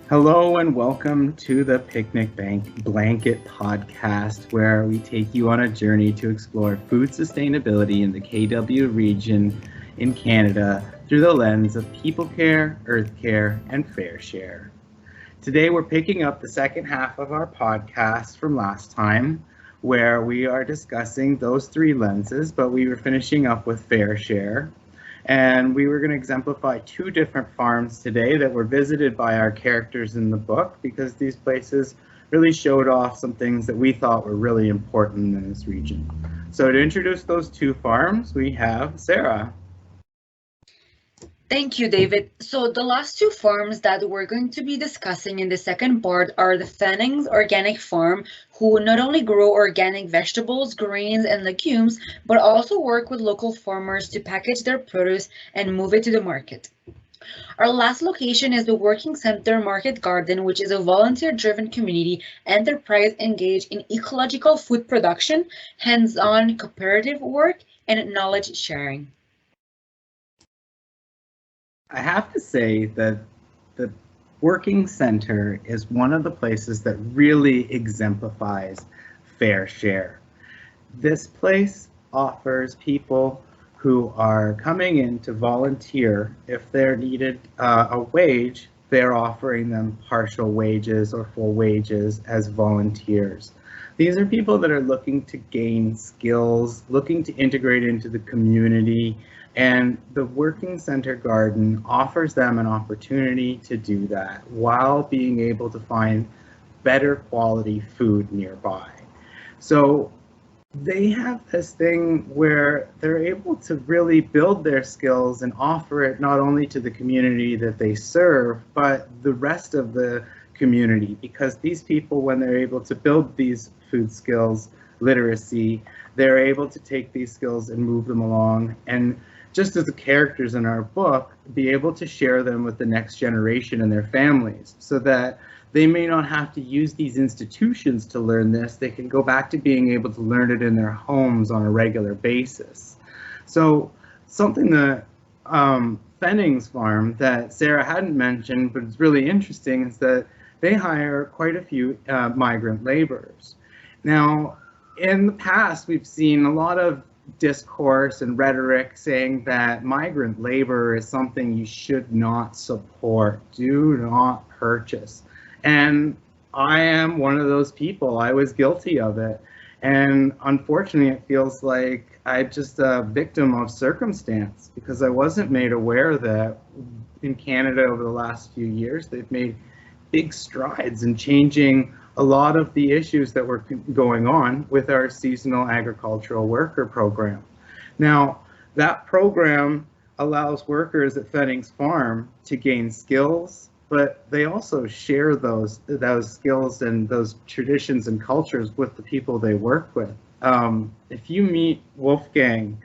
Hello and welcome to the Picnic Bank Blanket Podcast, where we take you on a journey to explore food sustainability in the KW region in Canada through the lens of people care, earth care, and fair share. Today we're picking up the second half of our podcast from last time, where we are discussing those three lenses, but we were finishing up with fair share. And we were going to exemplify two different farms today that were visited by our characters in the book because these places really showed off some things that we thought were really important in this region. So to introduce those two farms, we have Sarah. Thank you, David. So the last two farms that we're going to be discussing in the second part are the Fennings Organic Farm, who not only grow organic vegetables, grains, and legumes, but also work with local farmers to package their produce and move it to the market. Our last location is the Working Center Market Garden, which is a volunteer-driven community enterprise engaged in ecological food production, hands-on cooperative work, and knowledge sharing. I have to say that the Working Center is one of the places that really exemplifies fair share. This place offers people who are coming in to volunteer. If they're needed a wage, they're offering them partial wages or full wages as volunteers. These are people that are looking to gain skills, looking to integrate into the community, and the Working Center Garden offers them an opportunity to do that while being able to find better quality food nearby. So they have this thing where they're able to really build their skills and offer it not only to the community that they serve, but the rest of the community, because these people, when they're able to build these food skills, literacy, they're able to take these skills and move them along, and just as the characters in our book, be able to share them with the next generation and their families, so that they may not have to use these institutions to learn this. They can go back to being able to learn it in their homes on a regular basis. So something that Fennings Farm that Sarah hadn't mentioned, but it's really interesting, is that they hire quite a few migrant laborers. Now, in the past, we've seen a lot of discourse and rhetoric saying that migrant labor is something you should not support, do not purchase. And I am one of those people. I was guilty of it. And unfortunately, it feels like I'm just a victim of circumstance because I wasn't made aware that in Canada over the last few years, they've made big strides in changing a lot of the issues that were going on with our seasonal agricultural worker program. Now, that program allows workers at Fennings Farm to gain skills, but they also share those skills and those traditions and cultures with the people they work with. If you meet Wolfgang,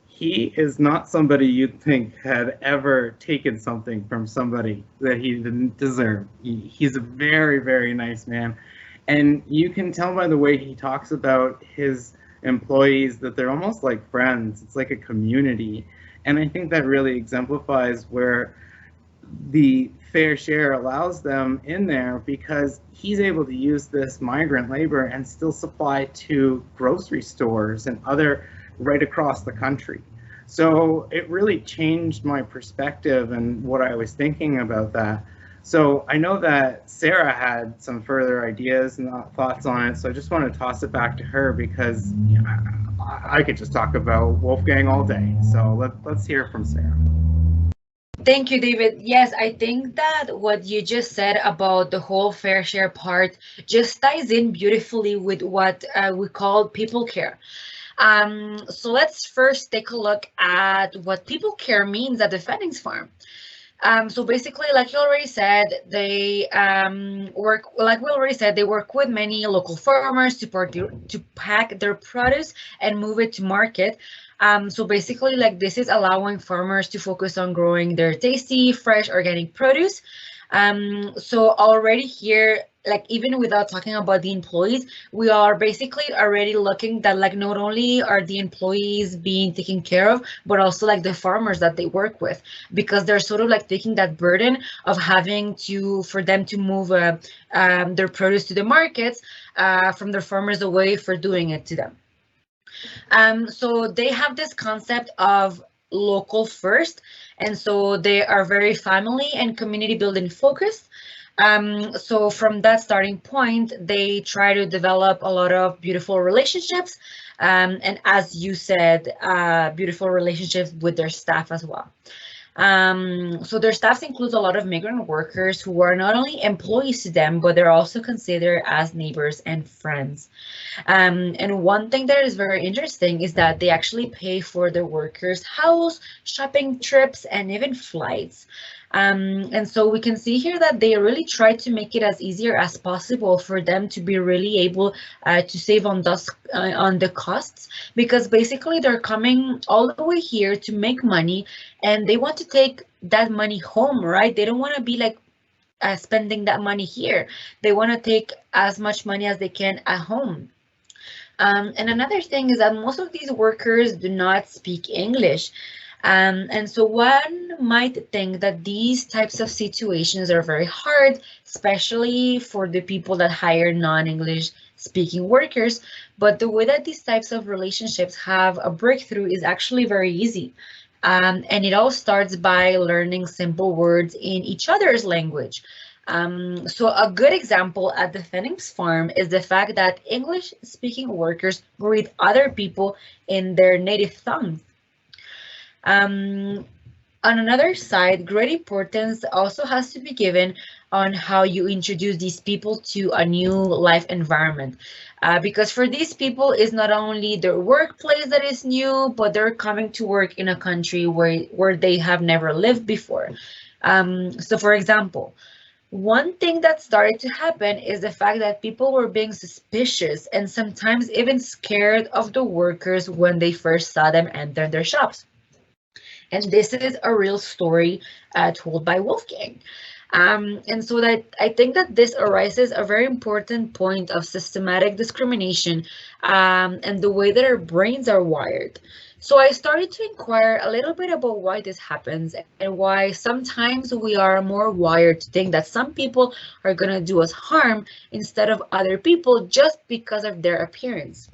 he is not somebody you'd think had ever taken something from somebody that he didn't deserve. He's a very, very nice man. And you can tell by the way he talks about his employees that they're almost like friends. It's like a community. And I think that really exemplifies where the fair share allows them in there, because he's able to use this migrant labor and still supply to grocery stores and other right across the country. So it really changed my perspective and what I was thinking about that. So I know that Sarah had some further ideas and thoughts on it, so I just want to toss it back to her because I could just talk about Wolfgang all day. So let's hear from Sarah. Thank you, David. Yes, I think that what you just said about the whole fair share part just ties in beautifully with what we call people care. So let's first take a look at what people care means at the Fennings Farm. So basically, like you already said, they work, like we already said, they work with many local farmers to pack their produce and move it to market. So basically, like this is allowing farmers to focus on growing their tasty, fresh, organic produce. So already here, like even without talking about the employees, we are basically already looking that like not only are the employees being taken care of, but also like the farmers that they work with, because they're sort of like taking that burden of having to for them to move their produce to the markets from their farmers away for doing it to them. So they have this concept of local first, and so they are very family and community building focused. So from that starting point, they try to develop a lot of beautiful relationships, and as you said, beautiful relationships with their staff as well. So their staff includes a lot of migrant workers who are not only employees to them, but they're also considered as neighbors and friends. And one thing that is very interesting is that they actually pay for their workers' house, shopping trips, and even flights. And so we can see here that they really try to make it as easier as possible for them to be really able to save on the costs, because basically they're coming all the way here to make money, and they want to take that money home, right? They don't want to be like spending that money here. They want to take as much money as they can at home. And another thing is that most of these workers do not speak English. And so one might think that these types of situations are very hard, especially for the people that hire non-English speaking workers. But the way that these types of relationships have a breakthrough is actually very easy. And it all starts by learning simple words in each other's language. So a good example at the Phoenix farm is the fact that English speaking workers greet other people in their native tongue. On another side, great importance also has to be given on how you introduce these people to a new life environment. Because for these people, it's not only their workplace that is new, but they're coming to work in a country where they have never lived before. So for example, one thing that started to happen is the fact that people were being suspicious and sometimes even scared of the workers when they first saw them enter their shops. And this is a real story told by Wolfgang. And so that I think that this arises a very important point of systematic discrimination and the way that our brains are wired. So I started to inquire a little bit about why this happens and why sometimes we are more wired to think that some people are going to do us harm instead of other people just because of their appearance.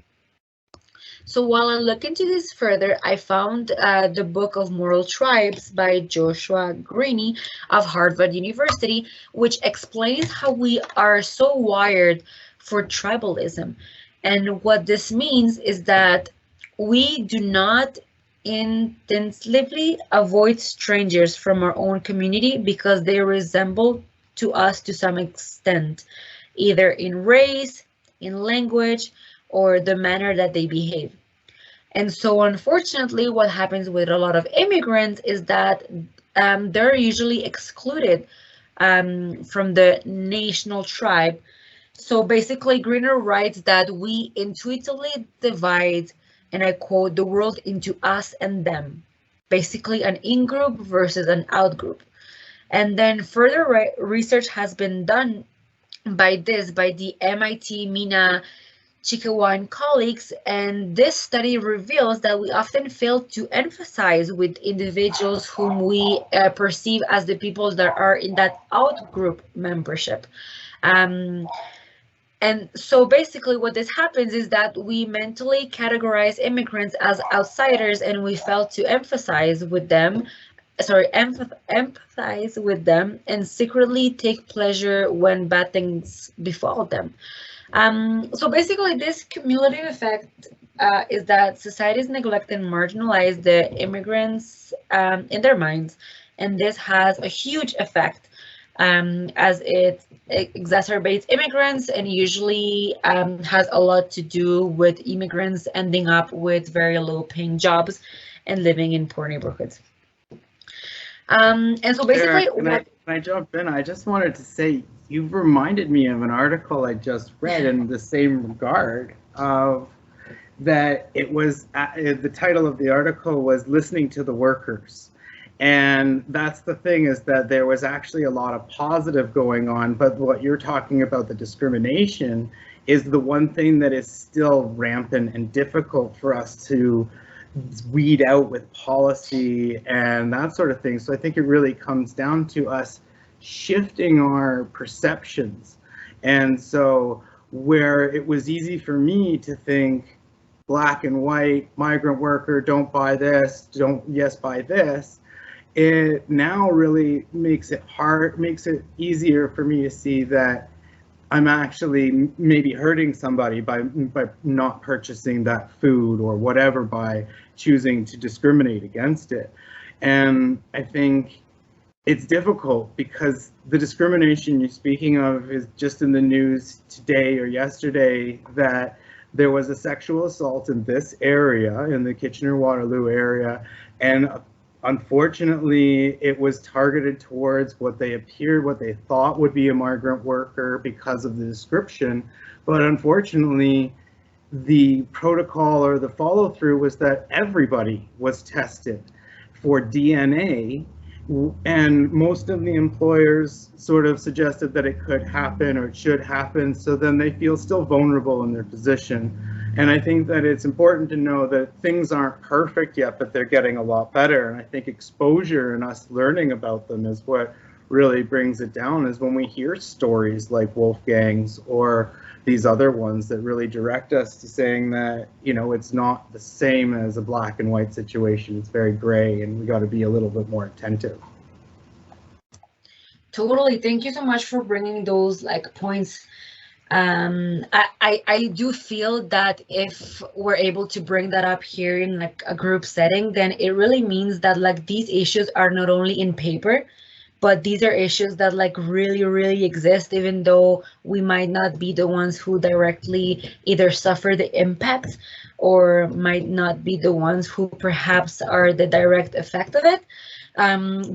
So while I look into this further, I found the book of Moral Tribes by Joshua Greene of Harvard University, which explains how we are so wired for tribalism. And what this means is that we do not intensively avoid strangers from our own community because they resemble to us to some extent, either in race, in language, or the manner that they behave. And so unfortunately, what happens with a lot of immigrants is that they're usually excluded from the national tribe. So basically, Greener writes that we intuitively divide, and I quote, the world into us and them, basically an in-group versus an out-group. And then further research has been done by the MIT Mina Chikawa and colleagues, and this study reveals that we often fail to emphasize with individuals whom we perceive as the people that are in that out-group membership. And so basically what this happens is that we mentally categorize immigrants as outsiders and we fail to empathize with them and secretly take pleasure when bad things befall them. So basically this cumulative effect is that societies neglect and marginalize the immigrants in their minds, and this has a huge effect as it exacerbates immigrants and usually has a lot to do with immigrants ending up with very low paying jobs and living in poor neighborhoods. And so basically, Sarah, can I jump in? I just wanted to say, you've reminded me of an article I just read in the same regard of that it was, the title of the article was Listening to the Workers. And that's the thing, is that there was actually a lot of positive going on, but what you're talking about, the discrimination, is the one thing that is still rampant and difficult for us to weed out with policy and that sort of thing. So I think it really comes down to us shifting our perceptions. And so where it was easy for me to think black and white, migrant worker, don't buy this, don't, yes, buy this, it now really makes it easier for me to see that I'm actually maybe hurting somebody by not purchasing that food or whatever, by choosing to discriminate against it. And I think it's difficult because the discrimination you're speaking of is just in the news today or yesterday, that there was a sexual assault in this area, in the Kitchener-Waterloo area, and unfortunately, it was targeted towards what they thought would be a migrant worker because of the description. But unfortunately, the protocol or the follow through was that everybody was tested for DNA. And most of the employers sort of suggested that it could happen or it should happen. So then they feel still vulnerable in their position. And I think that it's important to know that things aren't perfect yet, but they're getting a lot better. And I think exposure and us learning about them is what really brings it down, is when we hear stories like Wolfgang's or these other ones that really direct us to saying that, you know, it's not the same as a black and white situation. It's very gray, and we got to be a little bit more attentive. Totally. Thank you so much for bringing those points. I do feel that if we're able to bring that up here in a group setting, then it really means that these issues are not only in paper, but these are issues that really exist, even though we might not be the ones who directly either suffer the impact or might not be the ones who perhaps are the direct effect of it.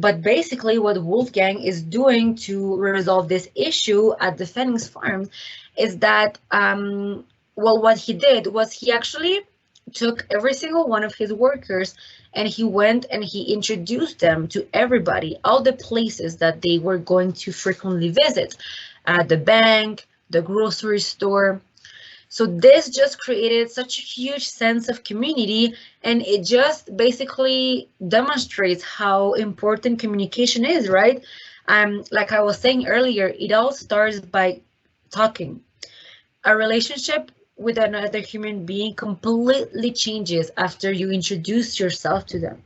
But basically what Wolfgang is doing to resolve this issue at the Phoenix Farms is that, what he did was he actually took every single one of his workers and he went and he introduced them to everybody, all the places that they were going to frequently visit, the bank, the grocery store. So this just created such a huge sense of community, and it just basically demonstrates how important communication is, right? Like I was saying earlier, it all starts by talking. A relationship with another human being completely changes after you introduce yourself to them.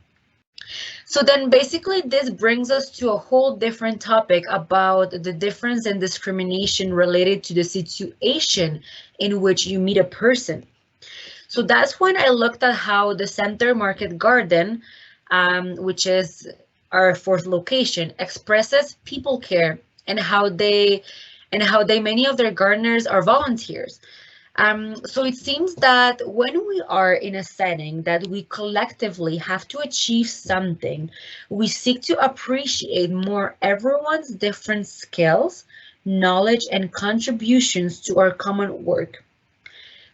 So then basically this brings us to a whole different topic about the difference in discrimination related to the situation in which you meet a person. So that's when I looked at how the Center Market Garden, which is our fourth location, expresses people care, and how many of their gardeners are volunteers. So it seems that when we are in a setting that we collectively have to achieve something, we seek to appreciate more everyone's different skills, knowledge, and contributions to our common work.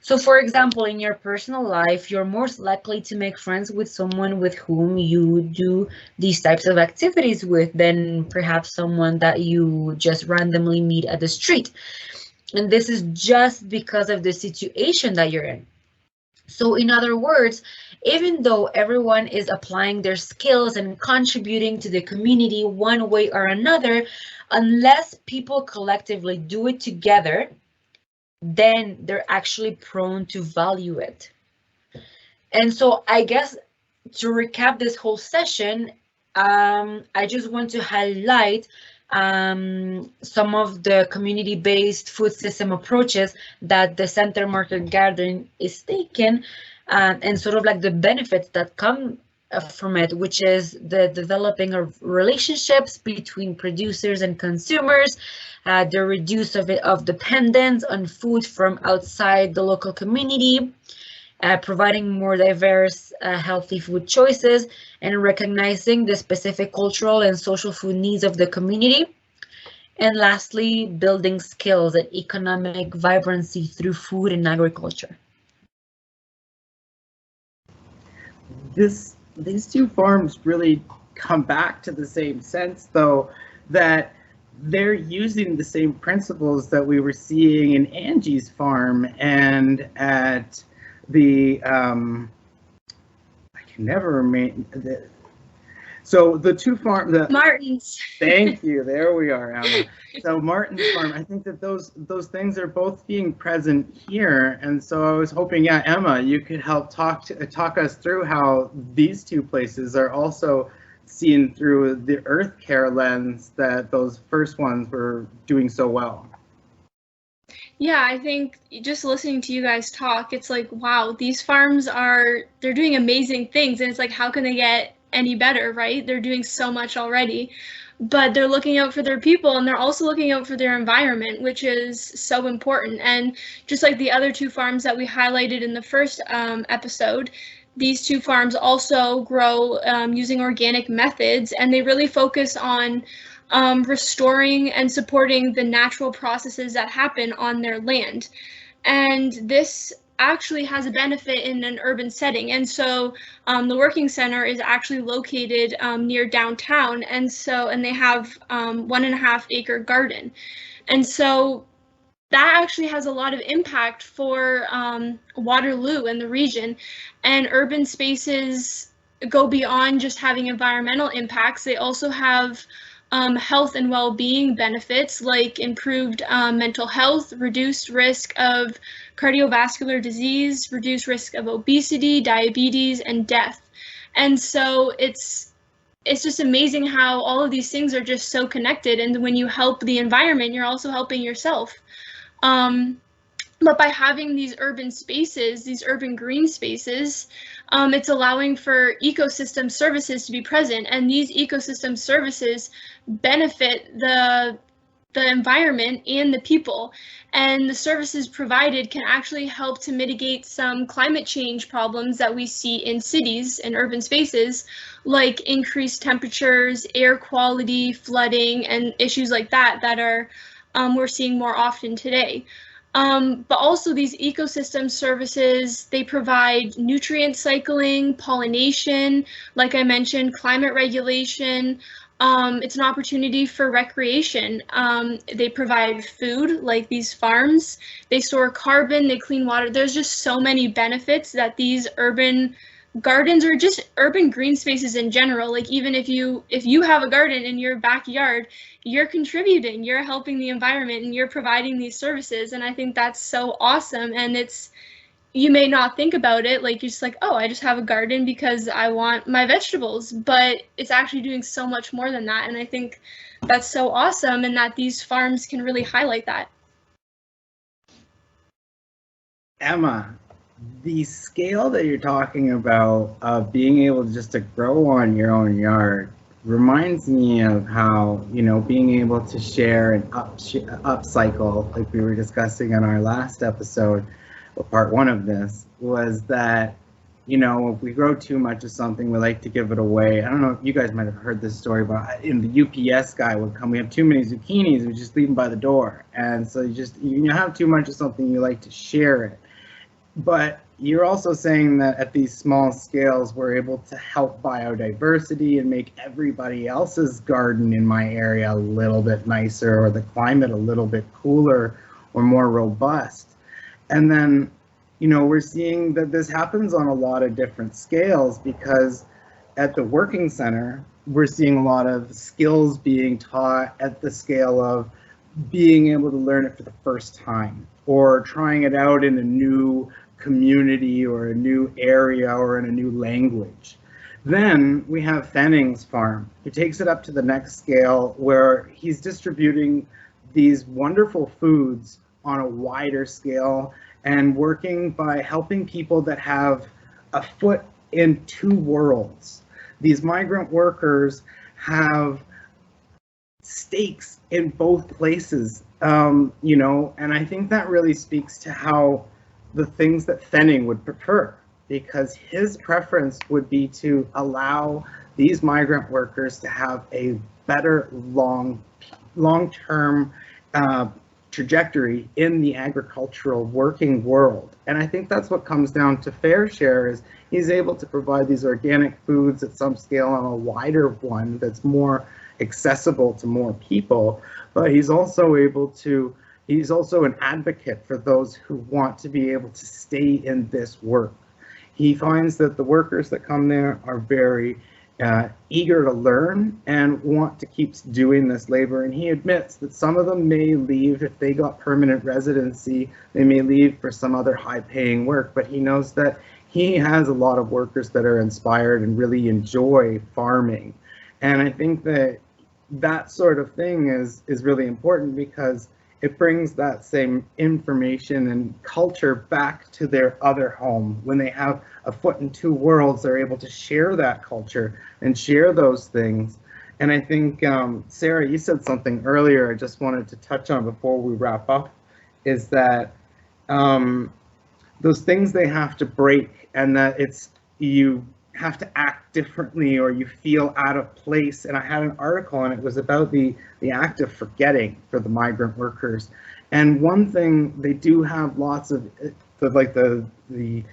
So for example, in your personal life, you're most likely to make friends with someone with whom you do these types of activities with than perhaps someone that you just randomly meet at the street. And this is just because of the situation that you're in. So in other words, even though everyone is applying their skills and contributing to the community one way or another, unless people collectively do it together, then they're actually prone to value it. And so I guess to recap this whole session, I just want to highlight some of the community-based food system approaches that the Center Market Garden is taking, and sort of the benefits that come from it, which is the developing of relationships between producers and consumers, the reduce of dependence on food from outside the local community, providing more diverse, healthy food choices, and recognizing the specific cultural and social food needs of the community. And lastly, building skills and economic vibrancy through food and agriculture. These two farms really come back to the same sense, though, that they're using the same principles that we were seeing in Angie's farm and at the I can never remember. So the two farm, the Martin's. Thank you. There we are, Emma. So Martin's farm. I think that those things are both being present here, and so I was hoping, yeah, Emma, you could help talk us through how these two places are also seen through the Earth Care lens that those first ones were doing so well. Yeah, I think just listening to you guys talk, it's like, wow, these farms they're doing amazing things, and it's like, how can they get any better, right? They're doing so much already, but they're looking out for their people, and they're also looking out for their environment, which is so important. And just like the other two farms that we highlighted in the first episode, these two farms also grow using organic methods, and they really focus on restoring and supporting the natural processes that happen on their land. And this actually has a benefit in an urban setting. And so the working center is actually located near downtown. And they have 1.5 acre garden. And so that actually has a lot of impact for Waterloo and the region. And urban spaces go beyond just having environmental impacts. They also have health and well-being benefits like improved mental health, reduced risk of cardiovascular disease, reduced risk of obesity, diabetes, and death. And so it's just amazing how all of these things are just so connected. And when you help the environment, you're also helping yourself. But by having these urban spaces, these urban green spaces, it's allowing for ecosystem services to be present, and these ecosystem services benefit the environment and the people. And the services provided can actually help to mitigate some climate change problems that we see in cities and urban spaces, like increased temperatures, air quality, flooding, and issues like that are we're seeing more often today. But also these ecosystem services, they provide nutrient cycling, pollination, like I mentioned, climate regulation. It's an opportunity for recreation. They provide food, like these farms. They store carbon, they clean water. There's just so many benefits that these urban gardens or just urban green spaces in general, like even if you have a garden in your backyard, you're contributing, you're helping the environment, and you're providing these services. And I think that's so awesome. And you may not think about it, like you're just like, oh, I just have a garden because I want my vegetables, but it's actually doing so much more than that. And I think that's so awesome, and that these farms can really highlight that. Emma, the scale that you're talking about of being able just to grow on your own yard reminds me of how, being able to share and upcycle, like we were discussing in our last episode, or part one of this, was that, if we grow too much of something, we like to give it away. I don't know if you guys might have heard this story, but the UPS guy would come, we have too many zucchinis, we just leave them by the door. And so you have too much of something, you like to share it. But you're also saying that at these small scales, we're able to help biodiversity and make everybody else's garden in my area a little bit nicer, or the climate a little bit cooler or more robust. And then, we're seeing that this happens on a lot of different scales, because at the working center, we're seeing a lot of skills being taught at the scale of being able to learn it for the first time, or trying it out in a new community or a new area or in a new language. Then we have Fenning's farm, who takes it up to the next scale, where he's distributing these wonderful foods on a wider scale and working by helping people that have a foot in two worlds. These migrant workers have stakes in both places, and I think that really speaks to how the things that Fenning would prefer, because his preference would be to allow these migrant workers to have a better long-term trajectory in the agricultural working world. And I think that's what comes down to FareShare, is he's able to provide these organic foods at some scale on a wider one that's more accessible to more people, but he's also an advocate for those who want to be able to stay in this work. He finds that the workers that come there are very eager to learn and want to keep doing this labor, and he admits that some of them may leave if they got permanent residency. They may leave for some other high-paying work, but he knows that he has a lot of workers that are inspired and really enjoy farming. And I think that that sort of thing is really important, because it brings that same information and culture back to their other home. When they have a foot in two worlds, they're able to share that culture and share those things. And I think, Sarah, you said something earlier I just wanted to touch on before we wrap up, is that those things they have to break, and that you have to act differently or you feel out of place. And I had an article, and it was about the act of forgetting for the migrant workers. And one thing, they do have lots of the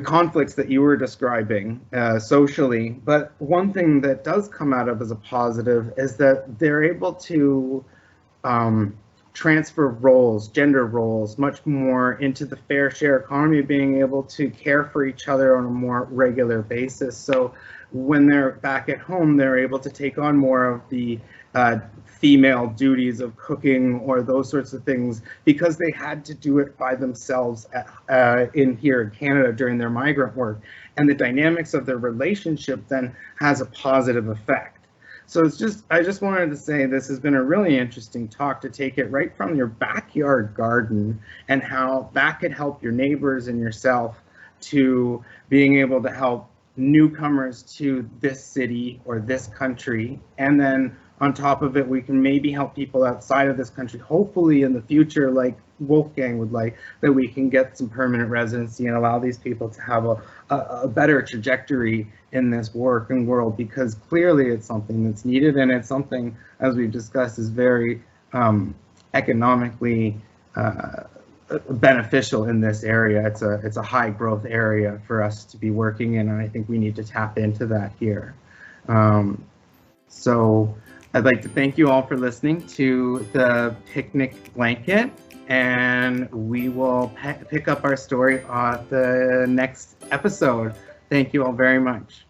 conflicts that you were describing socially, but one thing that does come out of as a positive is that they're able to transfer roles, gender roles, much more into the FareShare economy, being able to care for each other on a more regular basis. So when they're back at home, they're able to take on more of the female duties of cooking or those sorts of things, because they had to do it by themselves in here in Canada during their migrant work. And the dynamics of their relationship then has a positive effect. So I just wanted to say this has been a really interesting talk, to take it right from your backyard garden and how that could help your neighbors and yourself, to being able to help newcomers to this city or this country. And then on top of it, we can maybe help people outside of this country, hopefully in the future, like Wolfgang would like, that we can get some permanent residency and allow these people to have a better trajectory in this work and world, because clearly it's something that's needed, and it's something, as we've discussed, is very economically beneficial in this area. It's a high growth area for us to be working in, and I think we need to tap into that here. So I'd like to thank you all for listening to the Picnic Blanket, and we will pick up our story on the next episode. Thank you all very much.